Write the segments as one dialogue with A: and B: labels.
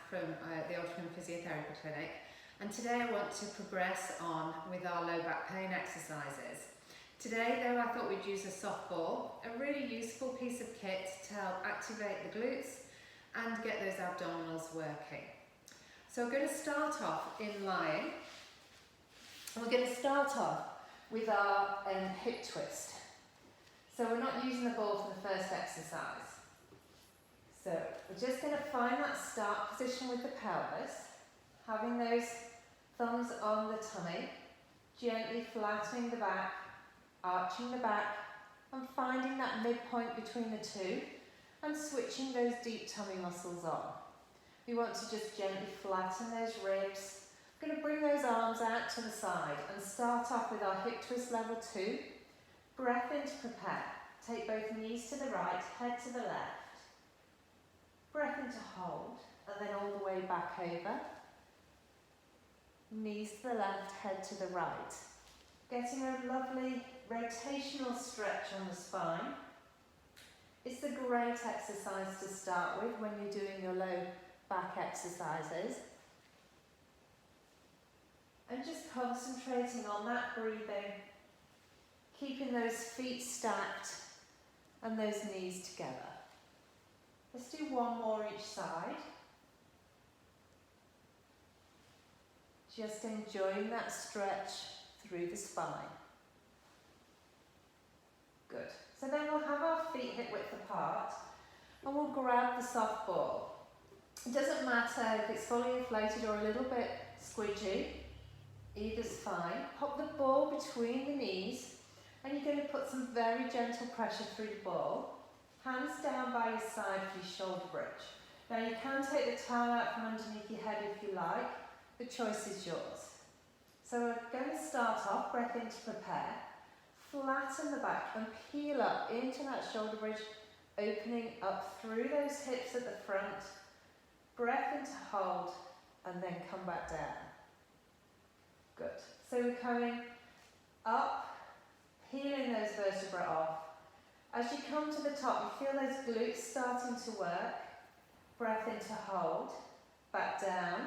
A: from the Ultimate Physiotherapy Clinic, and today I want to progress on with our low back pain exercises. Today though, I thought we'd use a soft ball, a really useful piece of kit to help activate the glutes and get those abdominals working. So we're going to start off in lying, and we're going to start off with our hip twist. So we're not using the ball for the first exercise. So we're just going to find that start position with the pelvis, having those thumbs on the tummy, gently flattening the back, arching the back, and finding that midpoint between the two, and switching those deep tummy muscles on. We want to just gently flatten those ribs. We're going to bring those arms out to the side and start off with our hip twist level 2. Breath in to prepare. Take both knees to the right, head to the left. Breath in to hold, and then all the way back over. Knees to the left, head to the right. Getting a lovely rotational stretch on the spine. It's a great exercise to start with when you're doing your low back exercises. And just concentrating on that breathing, keeping those feet stacked and those knees together. Let's do one more each side. Just enjoying that stretch through the spine. Good. So then we'll have our feet hip width apart and we'll grab the soft ball. It doesn't matter if it's fully inflated or a little bit squidgy, either's fine. Pop the ball between the knees and you're going to put some very gentle pressure through the ball. Hands down by your side for your shoulder bridge. Now you can take the towel out from underneath your head if you like. The choice is yours. So we're going to start off, breath in to prepare. Flatten the back and peel up into that shoulder bridge, opening up through those hips at the front. Breath in to hold and then come back down. Good. So we're coming up, peeling those vertebrae off. As you come to the top, you feel those glutes starting to work. Breath in to hold, back down.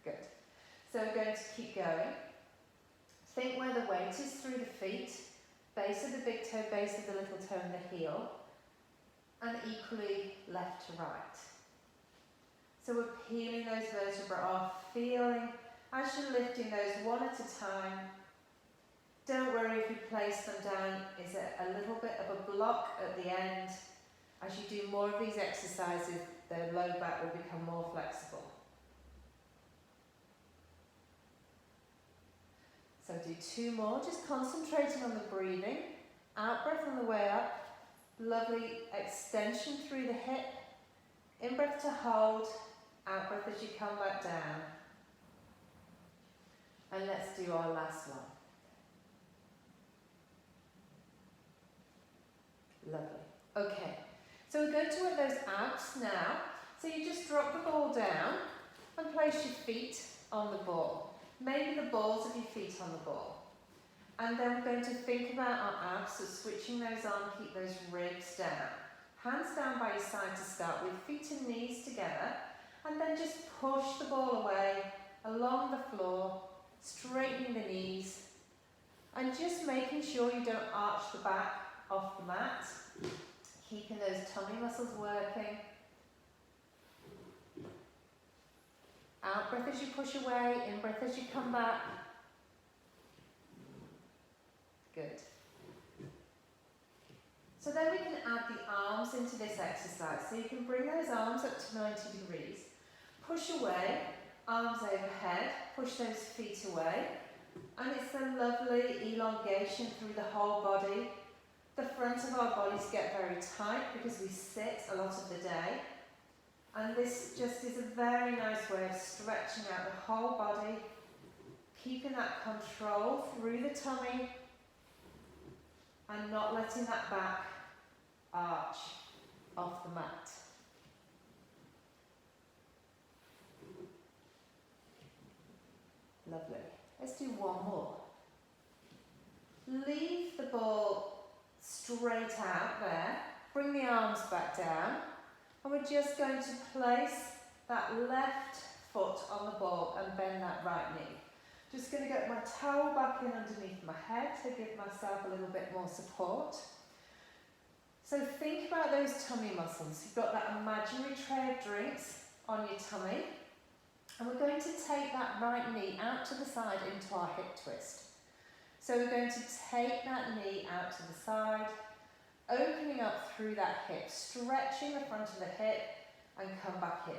A: Good. So we're going to keep going. Think where the weight is through the feet, base of the big toe, base of the little toe and the heel, and equally left to right. So we're peeling those vertebrae off, feeling as you're lifting those one at a time. Don't worry if you place them down, is it a little bit of a block at the end? As you do more of these exercises, the low back will become more flexible. So do 2 more, just concentrating on the breathing. Out breath on the way up. Lovely extension through the hip. In breath to hold. Out breath as you come back down. And let's do our last one. Lovely. Okay, so we're going to work those abs now. So you just drop the ball down and place your feet on the ball. Maybe the balls of your feet on the ball. And then we're going to think about our abs, so switching those on, keep those ribs down. Hands down by your side to start with, feet and knees together. And then just push the ball away along the floor, straightening the knees. And just making sure you don't arch the back off the mat, keeping those tummy muscles working. Out breath as you push away, in breath as you come back. Good. So then we can add the arms into this exercise. So you can bring those arms up to 90 degrees, push away, arms overhead, push those feet away, and it's a lovely elongation through the whole body. The front of our bodies get very tight because we sit a lot of the day. And this just is a very nice way of stretching out the whole body, keeping that control through the tummy and not letting that back arch off the mat. Lovely. Let's do one more. Leave the ball straight out there. Bring the arms back down. And we're just going to place that left foot on the ball and bend that right knee. Just going to get my towel back in underneath my head to give myself a little bit more support. So think about those tummy muscles. You've got that imaginary tray of drinks on your tummy. And we're going to take that right knee out to the side into our hip twist. So we're going to take that knee out to the side, opening up through that hip, stretching the front of the hip and come back in.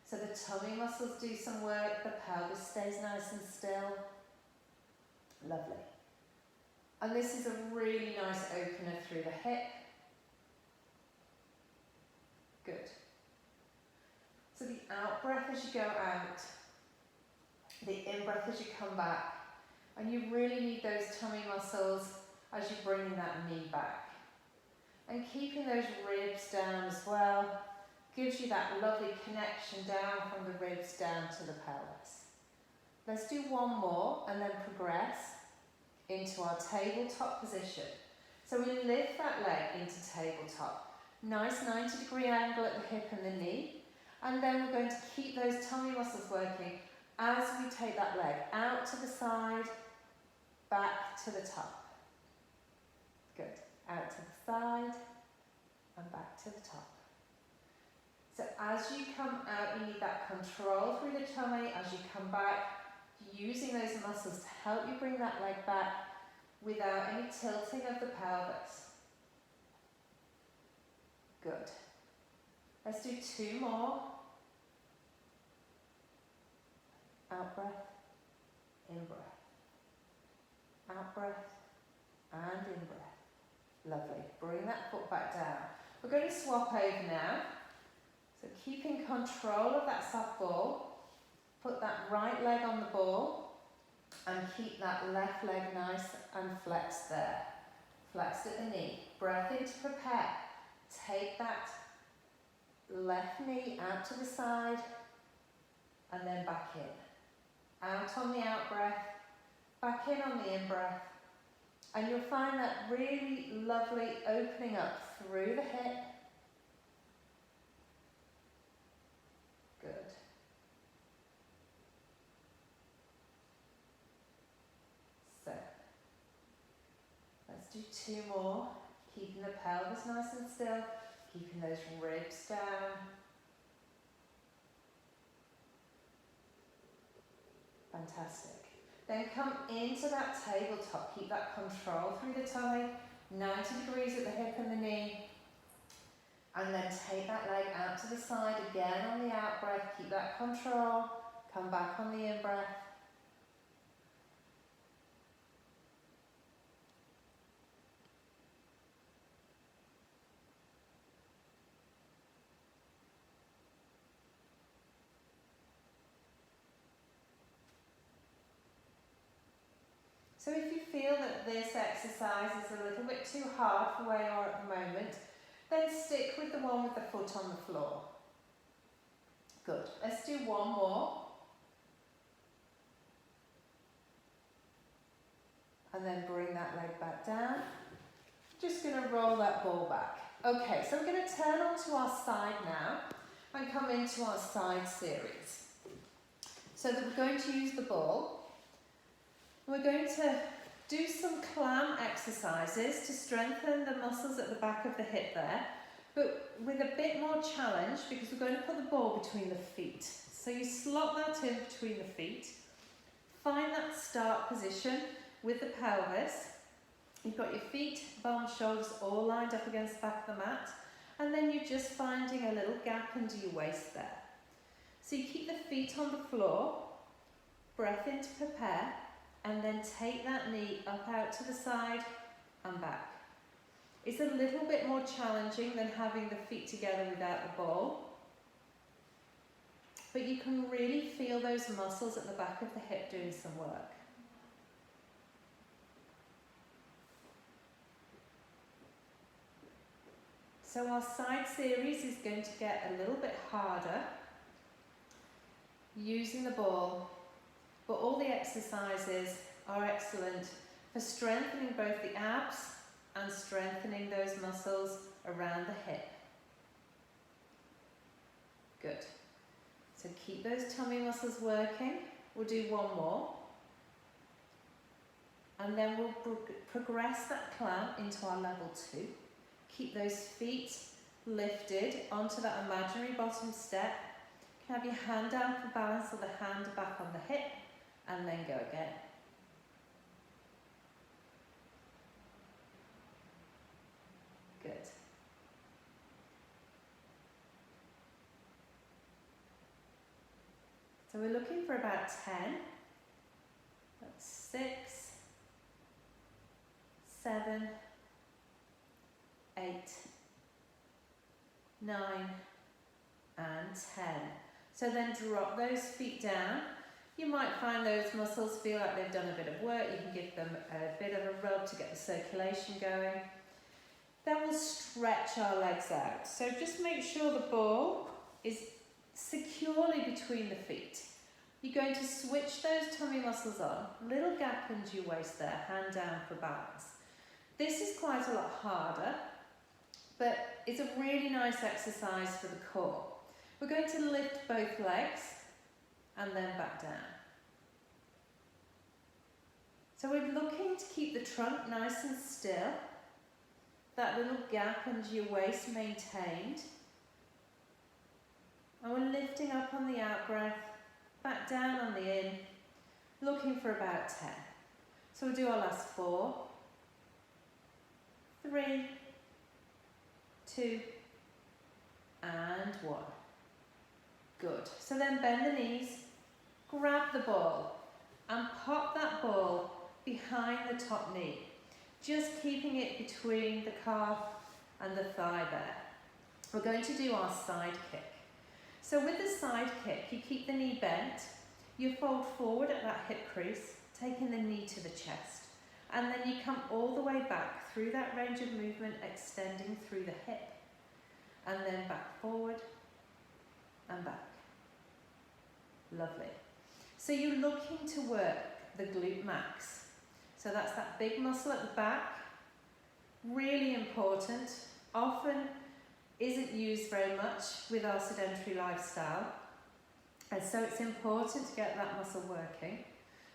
A: So the tummy muscles do some work, the pelvis stays nice and still. Lovely. And this is a really nice opener through the hip. Good. So the out breath as you go out, the in breath as you come back, and you really need those tummy muscles as you bring that knee back. And keeping those ribs down as well gives you that lovely connection down from the ribs down to the pelvis. Let's do one more and then progress into our tabletop position. So we lift that leg into tabletop. Nice 90-degree angle at the hip and the knee. And then we're going to keep those tummy muscles working as we take that leg out to the side, back to the top. Good. Out to the side and back to the top. So as you come out, you need that control through the tummy. As you come back, using those muscles to help you bring that leg back without any tilting of the pelvis. Good. Let's do two more. Out breath, in breath. Out breath and in breath. Lovely. Bring that foot back down. We're going to swap over now. So keeping control of that soft ball, put that right leg on the ball and keep that left leg nice and flexed there. Flexed at the knee. Breath in to prepare. Take that left knee out to the side and then back in. Out on the out breath, back in on the in breath. And you'll find that really lovely opening up through the hip. Good. So, let's do two more. Keeping the pelvis nice and still, keeping those ribs down. Fantastic. Then come into that tabletop. Keep that control through the tummy, 90 degrees at the hip and the knee. And then take that leg out to the side again on the out breath. Keep that control. Come back on the in breath. So if you feel that this exercise is a little bit too hard for where you are at the moment, then stick with the one with the foot on the floor. Good. Let's do one more. And then bring that leg back down. Just going to roll that ball back. Okay, so we're going to turn onto our side now and come into our side series. So that we're going to use the ball. We're going to do some clam exercises to strengthen the muscles at the back of the hip there, but with a bit more challenge because we're going to put the ball between the feet. So you slot that in between the feet, find that start position with the pelvis. You've got your feet, bum, shoulders all lined up against the back of the mat, and then you're just finding a little gap under your waist there. So you keep the feet on the floor, breath in to prepare, and then take that knee up out to the side and back. It's a little bit more challenging than having the feet together without the ball, but you can really feel those muscles at the back of the hip doing some work. So our side series is going to get a little bit harder using the ball, but all the exercises are excellent for strengthening both the abs and strengthening those muscles around the hip. Good. So keep those tummy muscles working. We'll do one more. And then we'll progress that clamp into our level 2. Keep those feet lifted onto that imaginary bottom step. You can have your hand down for balance or the hand back on the hip, and then go again. Good. So we're looking for about 10. That's 6, 7, 8, 9, and 10. So then drop those feet down. You might find those muscles feel like they've done a bit of work. You can give them a bit of a rub to get the circulation going. Then we'll stretch our legs out. So just make sure the ball is securely between the feet. You're going to switch those tummy muscles on. Little gap into your waist there, hand down for balance. This is quite a lot harder, but it's a really nice exercise for the core. We're going to lift both legs and then back down. So we're looking to keep the trunk nice and still, that little gap under your waist maintained. And we're lifting up on the out breath, back down on the in, looking for about 10. So we'll do our last 4, 3, 2, and 1. Good. So then bend the knees, grab the ball, and pop that ball behind the top knee, just keeping it between the calf and the thigh there. We're going to do our side kick. So with the side kick, you keep the knee bent, you fold forward at that hip crease, taking the knee to the chest, and then you come all the way back through that range of movement, extending through the hip, and then back forward and back. Lovely. So you're looking to work the glute max. So that's that big muscle at the back, really important, often isn't used very much with our sedentary lifestyle, and so it's important to get that muscle working.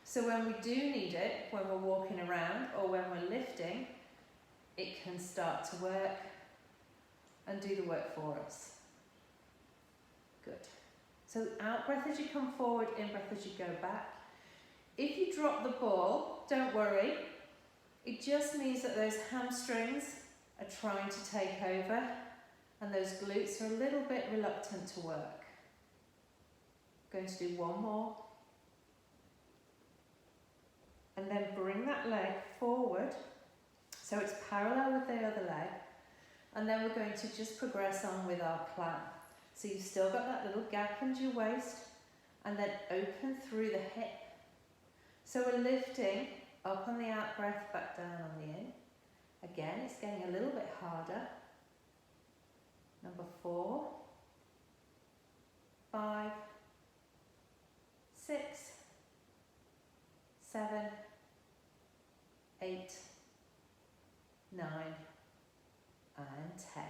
A: So when we do need it, when we're walking around or when we're lifting, it can start to work and do the work for us. Good. So out breath as you come forward, in breath as you go back. If you drop the ball, don't worry. It just means that those hamstrings are trying to take over and those glutes are a little bit reluctant to work. Going to do one more. And then bring that leg forward so it's parallel with the other leg. And then we're going to just progress on with our clamp. So you've still got that little gap under your waist and then open through the hip. So we're lifting up on the out breath, back down on the in. Again, it's getting a little bit harder. Number 4, 5, 6, 7, 8, 9, and 10.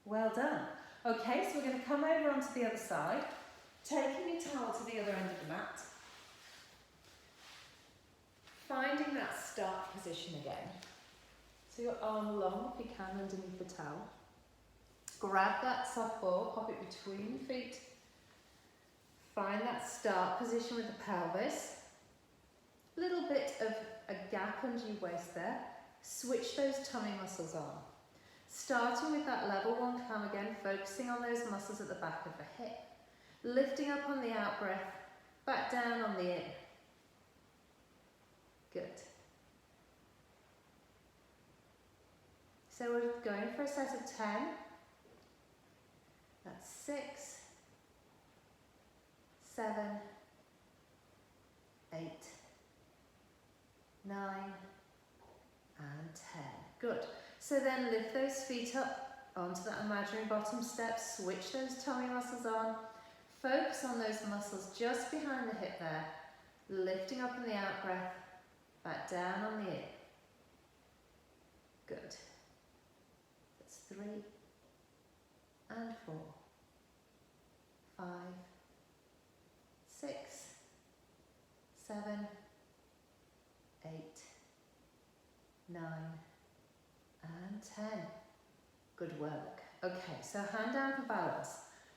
A: Well done. Okay, so we're going to come over onto the other side, taking your towel to the other end of the mat, finding that start position again. So your arm long if you can underneath the towel. Grab that soft ball, pop it between your feet. Find that start position with the pelvis. Little bit of a gap under your waist there. Switch those tummy muscles on. Starting with that level 1 climb again, focusing on those muscles at the back of the hip. Lifting up on the out breath, back down on the in. Good. So we're going for a set of 10. That's 6, 7, 8, 9, and 10. Good. So then lift those feet up onto that imaginary bottom step, switch those tummy muscles on, focus on those muscles just behind the hip there, lifting up in the out breath, back down on the in. Good. That's 3, and 4, 7, 8, 9, and 10. Good work. Okay, so hand down for balance.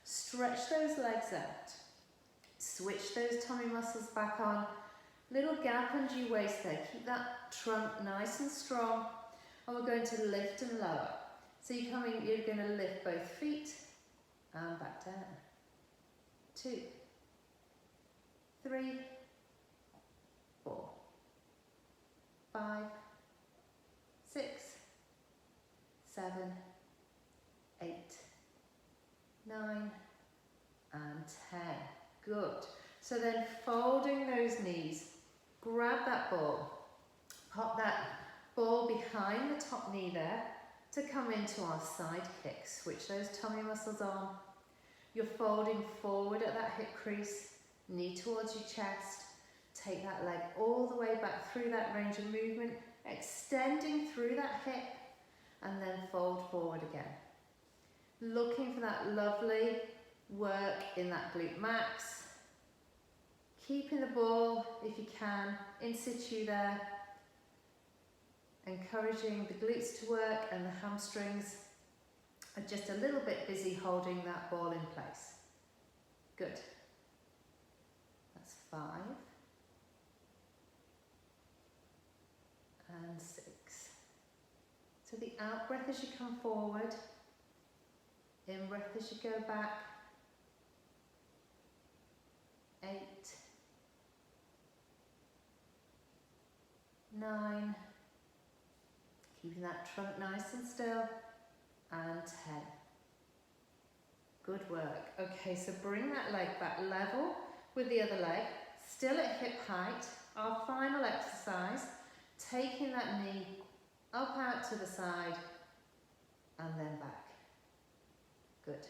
A: Stretch those legs out. Switch those tummy muscles back on. Little gap under your waist there. Keep that trunk nice and strong. And we're going to lift and lower. So you're going to lift both feet and back down. 2, 3, 4, 5, 6, 7, 8, 9, and 10. Good. So then folding those knees, grab that ball, pop that ball behind the top knee there to come into our side kick. Switch those tummy muscles on. You're folding forward at that hip crease, knee towards your chest. Take that leg all the way back through that range of movement, extending through that hip, and then fold forward again. Looking for that lovely work in that glute max. Keeping the ball, if you can, in situ there. Encouraging the glutes to work, and the hamstrings are just a little bit busy holding that ball in place. Good. That's 5. And 6. So the out breath as you come forward, in breath as you go back. 8, 9, keeping that trunk nice and still, and 10. Good work. Okay, so bring that leg back level with the other leg, still at hip height. Our final exercise, taking that knee up out to the side and then back. Good.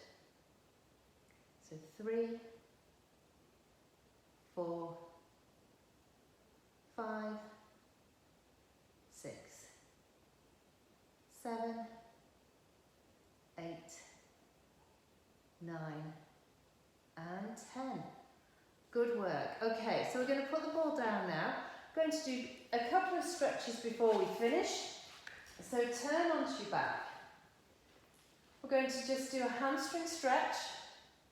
A: So 3, 4, 5, 6, 7, 8, 9, and 10. Good work. Okay, so we're going to put the ball down now. Going to do a couple of stretches before we finish. So turn onto your back. We're going to just do a hamstring stretch,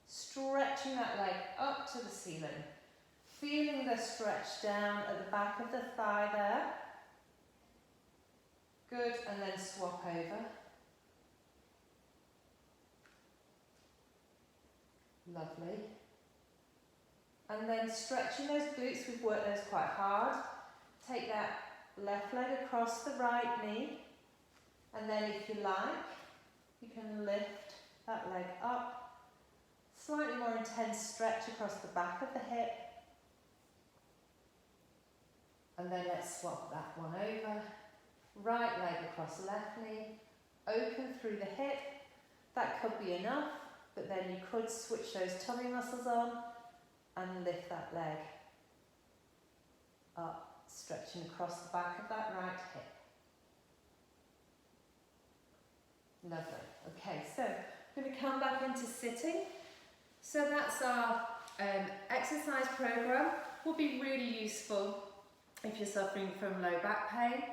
A: stretching that leg up to the ceiling. Feeling the stretch down at the back of the thigh there. Good, and then swap over. Lovely. And then stretching those glutes, we've worked those quite hard. Take that left leg across the right knee. And then if you like, you can lift that leg up. Slightly more intense stretch across the back of the hip. And then let's swap that one over. Right leg across the left knee. Open through the hip. That could be enough, but then you could switch those tummy muscles on and lift that leg up, stretching across the back of that right hip. Lovely. Okay, so I'm going to come back into sitting. So that's our exercise program. Will be really useful if you're suffering from low back pain,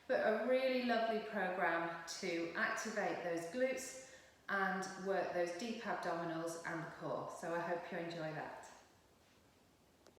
A: but a really lovely program to activate those glutes and work those deep abdominals and the core. So I hope you enjoy that.